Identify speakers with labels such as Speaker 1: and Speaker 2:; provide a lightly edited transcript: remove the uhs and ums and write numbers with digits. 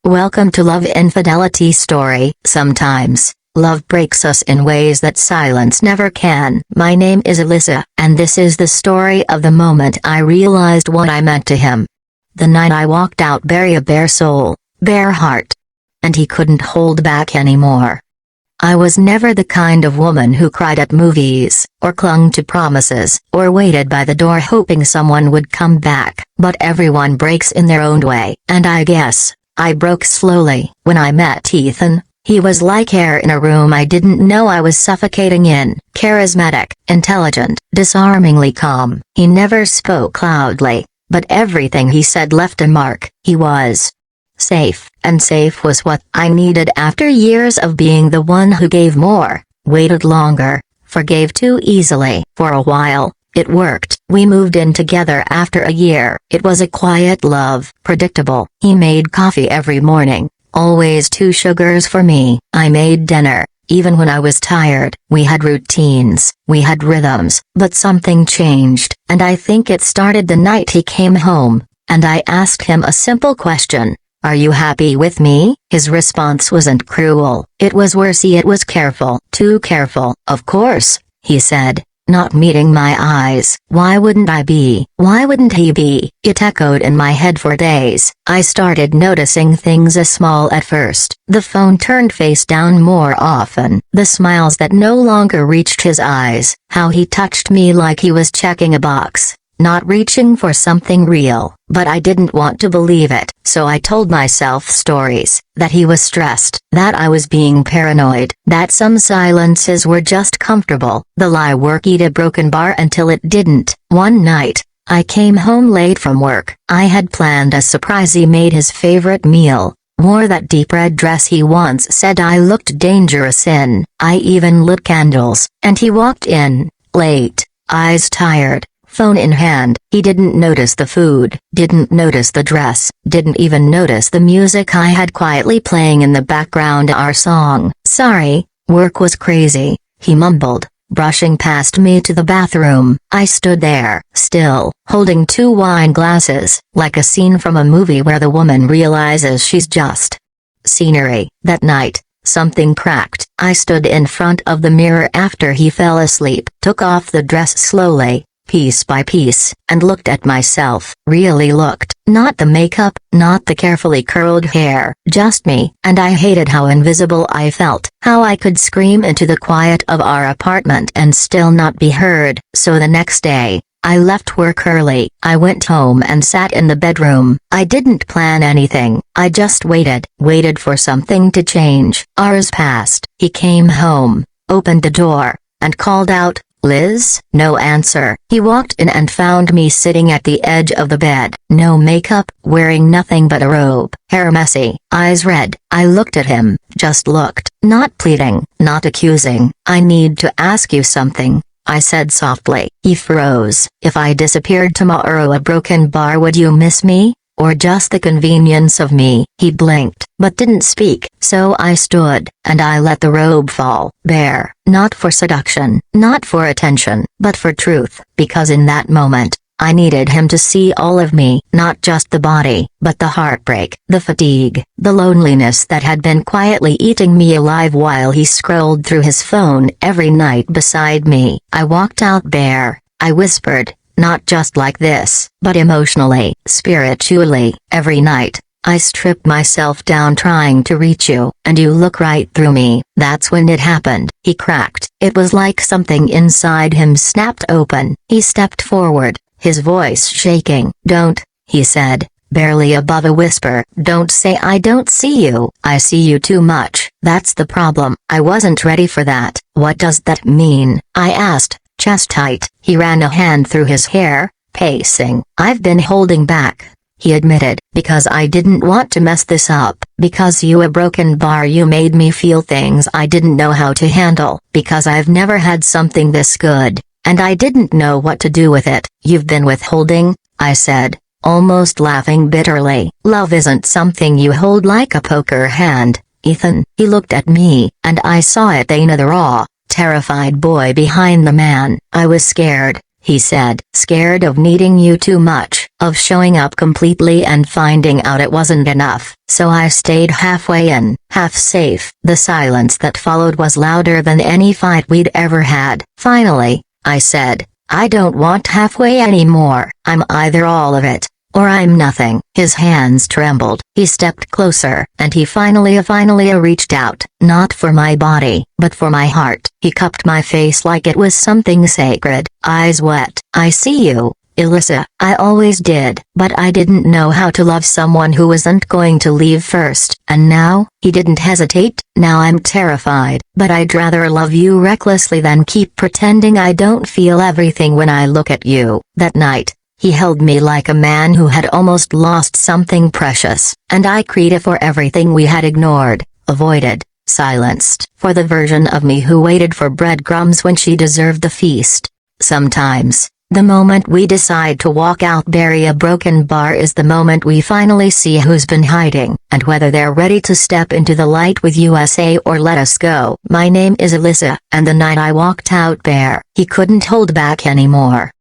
Speaker 1: Welcome to Love Infidelity Story. Sometimes, love breaks us in ways that silence never can. My name is Alyssa, and this is the story of the moment I realized what I meant to him. The night I walked out bare soul, bare heart. And he couldn't hold back anymore. I was never the kind of woman who cried at movies, or clung to promises, or waited by the door hoping someone would come back. But everyone breaks in their own way, and I guess I broke slowly. When I met Ethan, he was like air in a room I didn't know I was suffocating in. Charismatic, intelligent, disarmingly calm. He never spoke loudly, but everything he said left a mark. He was safe, and safe was what I needed after years of being the one who gave more, waited longer, forgave too easily. For a while, it worked. We moved in together after a year. It was a quiet love, predictable. He made coffee every morning, always 2 sugars for me. I made dinner, even when I was tired. We had routines, we had rhythms, but something changed, and I think it started the night he came home, and I asked him a simple question. Are you happy with me? His response wasn't cruel. It was worse. It was careful. Too careful. Of course, he said, not meeting my eyes. Why wouldn't I be? Why wouldn't he be? It echoed in my head for days. I started noticing things as small at first. The phone turned face down more often. The smiles that no longer reached his eyes. How he touched me like he was checking a box, not reaching for something real. But I didn't want to believe it, so I told myself stories, that he was stressed, that I was being paranoid, that some silences were just comfortable. The lie worked a broken bar until it didn't. One night, I came home late from work. I had planned a surprise. He made his favorite meal, wore that deep red dress he once said I looked dangerous in. I even lit candles, and he walked in, late, eyes tired, phone in hand. He didn't notice the food, didn't notice the dress, didn't even notice the music I had quietly playing in the background. Our song. Sorry, work was crazy, he mumbled, brushing past me to the bathroom. I stood there, still, holding 2 wine glasses, like a scene from a movie where the woman realizes she's just scenery. That night, something cracked. I stood in front of the mirror after he fell asleep, took off the dress slowly, piece by piece, and looked at myself. Really looked. Not the makeup, not the carefully curled hair, just me. And I hated how invisible I felt, how I could scream into the quiet of our apartment and still not be heard. So the next day, I left work early. I went home and sat in the bedroom. I didn't plan anything. I just waited for something to change. Hours passed. He came home, opened the door, and called out, "Liz?" No answer. He walked in and found me sitting at the edge of the bed. No makeup, wearing nothing but a robe. Hair messy, eyes red. I looked at him, just looked. Not pleading, not accusing. "I need to ask you something," I said softly. He froze. "If I disappeared tomorrow, a broken bar, would you miss me? Or just the convenience of me?" He blinked, but didn't speak. So I stood, and I let the robe fall, bare, not for seduction, not for attention, but for truth, because in that moment, I needed him to see all of me, not just the body, but the heartbreak, the fatigue, the loneliness that had been quietly eating me alive while he scrolled through his phone every night beside me. I walked out bare. I whispered, "Not just like this, but emotionally, spiritually." Every night, I strip myself down trying to reach you, and you look right through me. That's when it happened. He cracked. It was like something inside him snapped open. He stepped forward, his voice shaking. "Don't," he said, barely above a whisper. "Don't say I don't see you. I see you too much. That's the problem." I wasn't ready for that. "What does that mean?" I asked, chest tight. He ran a hand through his hair, pacing. "I've been holding back," he admitted, "because I didn't want to mess this up, because you a broken bar. You made me feel things I didn't know how to handle, because I've never had something this good, and I didn't know what to do with it." "You've been withholding," I said, almost laughing bitterly. "Love isn't something you hold like a poker hand, Ethan." He looked at me, and I saw it in the raw, terrified boy behind the man. "I was scared," he said. "Scared of needing you too much, of showing up completely and finding out it wasn't enough, so I stayed halfway in, half safe. The silence that followed was louder than any fight we'd ever had. Finally, I said, "I don't want halfway anymore. I'm either all of it, or I'm nothing." His hands trembled. He stepped closer, and he finally reached out, not for my body, but for my heart. He cupped my face like it was something sacred, eyes wet. "I see you, Alyssa. I always did, but I didn't know how to love someone who wasn't going to leave first. And now," he didn't hesitate, "now I'm terrified, but I'd rather love you recklessly than keep pretending I don't feel everything when I look at you." That night, he held me like a man who had almost lost something precious, and I cried for everything we had ignored, avoided, silenced, for the version of me who waited for breadcrumbs when she deserved the feast. Sometimes, the moment we decide to walk out, bury a broken bar, is the moment we finally see who's been hiding, and whether they're ready to step into the light with USA or let us go. My name is Alyssa, and the night I walked out bare, he couldn't hold back anymore.